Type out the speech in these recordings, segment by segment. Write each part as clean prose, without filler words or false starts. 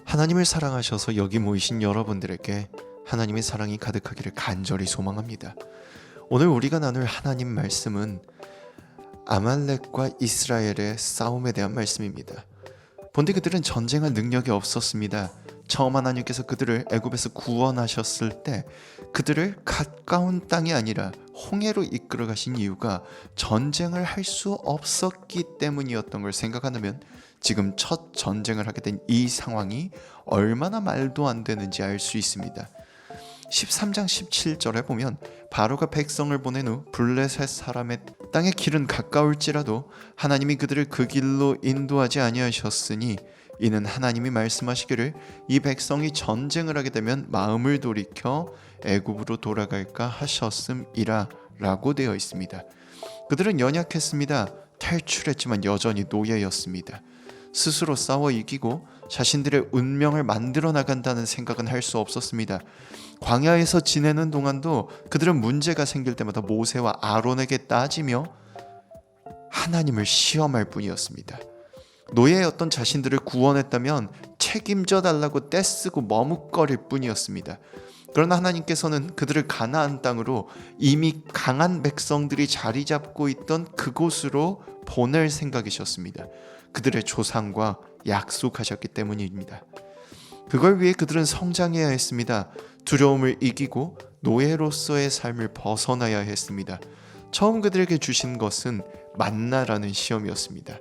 하나님을 사랑하셔서 여기 모이신 여러분들에게 하나님의 사랑이 가득하기를 간절히 소망합니다. 오늘 우리가 나눌 하나님 말씀은 아말렉과 이스라엘의 싸움에 대한 말씀입니다. 본디 그들은 전쟁할 능력이 없었습니다. 처음 하나님께서 그들을 애굽에서 구원하셨을 때 그들을 가까운 땅이 아니라 홍해로 이끌어 가신 이유가 전쟁을 할 수 없었기 때문이었던 걸 생각한다면 지금 첫 전쟁을 하게 된 이 상황이 얼마나 말도 안 되는지 알 수 있습니다. 13장 17절에 보면 바로가 백성을 보낸 후 블레셋 사람의 땅의 길은 가까울지라도 하나님이 그들을 그 길로 인도하지 아니하셨으니 이는 하나님이 말씀하시기를 이 백성이 전쟁을 하게 되면 마음을 돌이켜 애굽으로 돌아갈까 하셨음이라 라고 되어 있습니다. 그들은 연약했습니다. 탈출했지만 여전히 노예였습니다. 스스로 싸워 이기고 자신들의 운명을 만들어 나간다는 생각은 할 수 없었습니다. 광야에서 지내는 동안도 그들은 문제가 생길 때마다 모세와 아론에게 따지며 하나님을 시험할 뿐이었습니다. 노예였던 자신들을 구원했다면 책임져 달라고 떼쓰고 머뭇거릴 뿐이었습니다. 그러나 하나님께서는 그들을 가나안 땅으로 이미 강한 백성들이 자리 잡고 있던 그곳으로 보낼 생각이셨습니다. 그들의 조상과 약속하셨기 때문입니다. 그걸 위해 그들은 성장해야 했습니다. 두려움을 이기고 노예로서의 삶을 벗어나야 했습니다. 처음 그들에게 주신 것은 만나라는 시험이었습니다.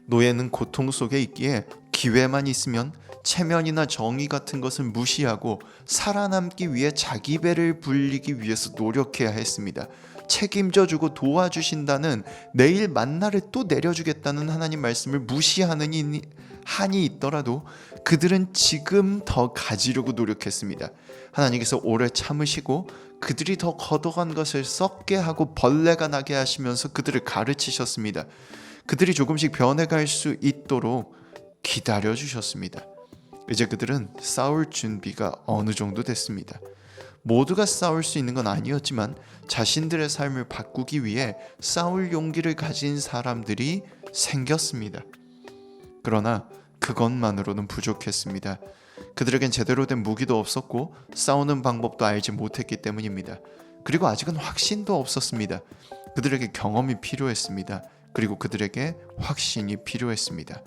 노예는 고통 속에 있기에 기회만 있으면 체면이나 정의 같은 것을 무시하고 살아남기 위해 자기 배를 불리기 위해서 노력해야 했습니다. 책임져주고 도와주신다는 내일 만나를 또 내려주겠다는 하나님 말씀을 무시하는 한이 있더라도 그들은 지금 더 가지려고 노력했습니다. 하나님께서 오래 참으시고 그들이 더 걷어간 것을 썩게 하고 벌레가 나게 하시면서 그들을 가르치셨습니다. 그들이 조금씩 변해갈 수 있도록 기다려주셨습니다. 이제 그들은 싸울 준비가 어느 정도 됐습니다. 모두가 싸울 수 있는 건 아니었지만 자신들의 삶을 바꾸기 위해 싸울 용기를 가진 사람들이 생겼습니다. 그러나 그것만으로는 부족했습니다. 그들에겐 제대로 된 무기도 없었고 싸우는 방법도 알지 못했기 때문입니다. 그리고 아직은 확신도 없었습니다. 그들에게 경험이 필요했습니다. 그리고 그들에게 확신이 필요했습니다.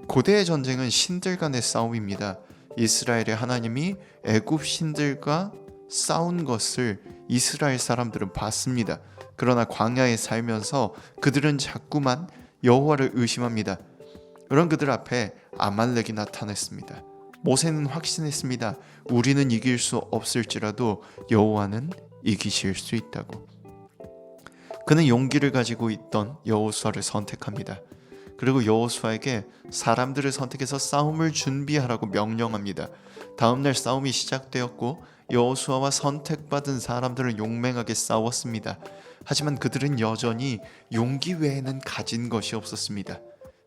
고대의 전쟁은 신들 간의 싸움입니다. 이스라엘의 하나님이 애굽 신들과 싸운 것을 이스라엘 사람들은 봤습니다. 그러나 광야에 살면서 그들은 자꾸만 여호와를 의심합니다. 그런 그들 앞에 아말렉이 나타났습니다. 모세는 확신했습니다. 우리는 이길 수 없을지라도 여호와는 이기실 수 있다고. 그는 용기를 가지고 있던 여호수아를 선택합니다. 그리고 여호수아에게 사람들을 선택해서 싸움을 준비하라고 명령합니다. 다음날 싸움이 시작되었고 여호수아와 선택받은 사람들은 용맹하게 싸웠습니다. 하지만 그들은 여전히 용기 외에는 가진 것이 없었습니다.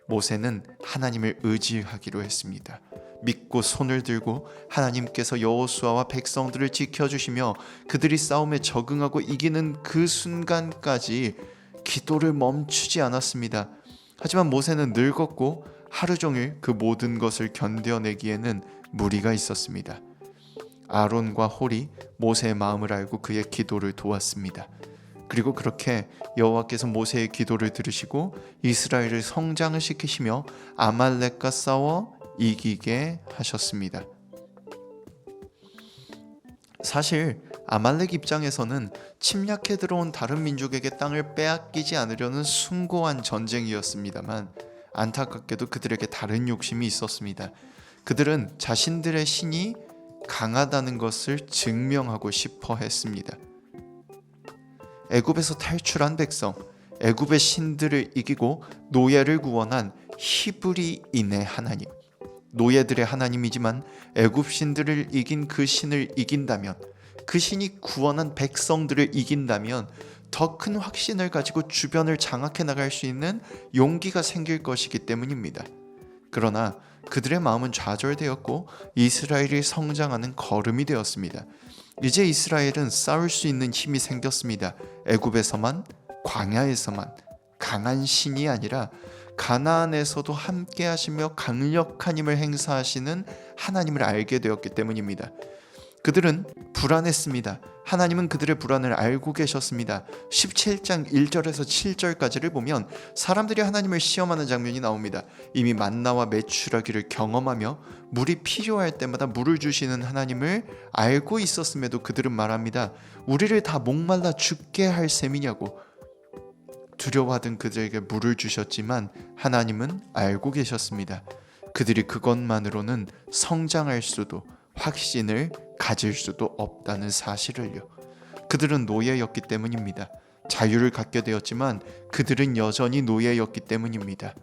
모세는 하나님을 의지하기로 했습니다. 믿고 손을 들고 하나님께서 여호수아와 백성들을 지켜주시며 그들이 싸움에 적응하고 이기는 그 순간까지 기도를 멈추지 않았습니다. 하지만 모세는 늙었고 하루 종일 그 모든 것을 견뎌내기에는 무리가 있었습니다. 아론과 홀이 모세의 마음을 알고 그의 기도를 도왔습니다. 그리고 그렇게 여호와께서 모세의 기도를 들으시고 이스라엘을 성장을 시키시며 아말렉과 싸워 이기게 하셨습니다. 사실 아말렉 입장에서는 침략해 들어온 다른 민족에게 땅을 빼앗기지 않으려는 숭고한 전쟁이었습니다만 안타깝게도 그들에게 다른 욕심이 있었습니다. 그들은 자신들의 신이 강하다는 것을 증명하고 싶어 했습니다. 애굽에서 탈출한 백성, 애굽의 신들을 이기고 노예를 구원한 히브리인의 하나님, 노예들의 하나님이지만 애굽 신들을 이긴 그 신을 이긴다면, 그 신이 구원한 백성들을 이긴다면 더 큰 확신을 가지고 주변을 장악해 나갈 수 있는 용기가 생길 것이기 때문입니다. 그러나 그들의 마음은 좌절되었고 이스라엘이 성장하는 걸음이 되었습니다. 이제 이스라엘은 싸울 수 있는 힘이 생겼습니다. 애굽에서만, 광야에서만 강한 신이 아니라 가나안에서도 함께 하시며 강력한 힘을 행사하시는 하나님을 알게 되었기 때문입니다. 그들은 불안했습니다. 하나님은 그들의 불안을 알고 계셨습니다. 17장 1절에서 7절까지를 보면 사람들이 하나님을 시험하는 장면이 나옵니다. 이미 만나와 메추라기를 경험하며 물이 필요할 때마다 물을 주시는 하나님을 알고 있었음에도 그들은 말합니다. 우리를 다 목말라 죽게 할 셈이냐고. 두려워하던 그들에게 물을 주셨지만 하나님은 알고 계셨습니다. 그들이 그것만으로는 성장할 수도 확신을 가질 수도 없다는 사실을요. 그들은 노예였기 때문입니다. 자유를 갖게 되었지만 그들은 여전히 노예였기 때문입니다.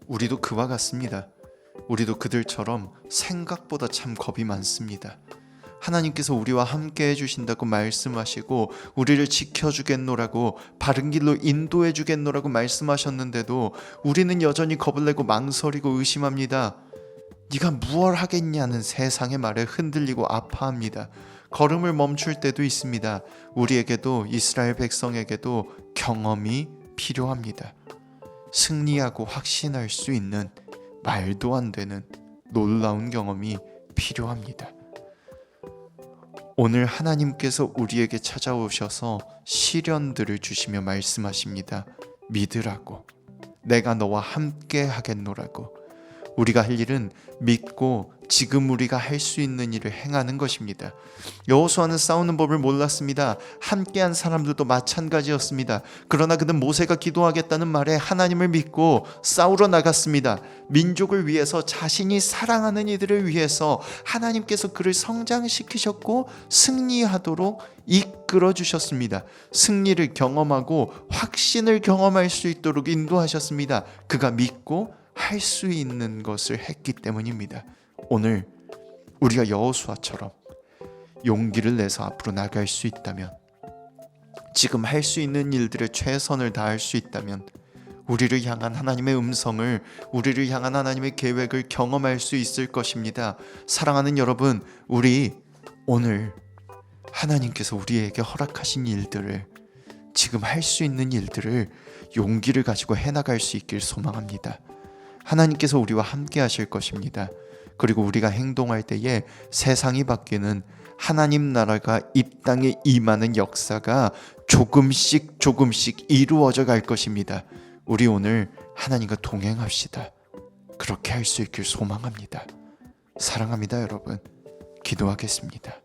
우리도 그와 같습니다. 우리도 그들처럼 생각보다 참 겁이 많습니다. 하나님께서 우리와 함께 해주신다고 말씀하시고 우리를 지켜주겠노라고 바른 길로 인도해 주겠노라고 말씀하셨는데도 우리는 여전히 겁을 내고 망설이고 의심합니다. 네가 무얼 하겠냐는 세상의 말에 흔들리고 아파합니다. 걸음을 멈출 때도 있습니다. 우리에게도 이스라엘 백성에게도 경험이 필요합니다. 승리하고 확신할 수 있는 말도 안 되는 놀라운 경험이 필요합니다. 오늘 하나님께서 우리에게 찾아오셔서 시련들을 주시며 말씀하십니다. 믿으라고. 내가 너와 함께 하겠노라고. 우리가 할 일은 믿고 지금 우리가 할 수 있는 일을 행하는 것입니다. 여호수아는 싸우는 법을 몰랐습니다. 함께한 사람들도 마찬가지였습니다. 그러나 그는 모세가 기도하겠다는 말에 하나님을 믿고 싸우러 나갔습니다. 민족을 위해서, 자신이 사랑하는 이들을 위해서 하나님께서 그를 성장시키셨고 승리하도록 이끌어 주셨습니다. 승리를 경험하고 확신을 경험할 수 있도록 인도하셨습니다. 그가 믿고 할 수 있는 것을 했기 때문입니다. 오늘 우리가 여호수아처럼 용기를 내서 앞으로 나갈 수 있다면, 지금 할 수 있는 일들에 최선을 다할 수 있다면 우리를 향한 하나님의 음성을, 우리를 향한 하나님의 계획을 경험할 수 있을 것입니다. 사랑하는 여러분, 우리 오늘 하나님께서 우리에게 허락하신 일들을, 지금 할 수 있는 일들을 용기를 가지고 해나갈 수 있길 소망합니다. 하나님께서 우리와 함께 하실 것입니다. 그리고 우리가 행동할 때에 세상이 바뀌는, 하나님 나라가 이 땅에 임하는 역사가 조금씩 이루어져 갈 것입니다. 우리 오늘 하나님과 동행합시다. 그렇게 할 수 있길 소망합니다. 사랑합니다, 여러분. 기도하겠습니다.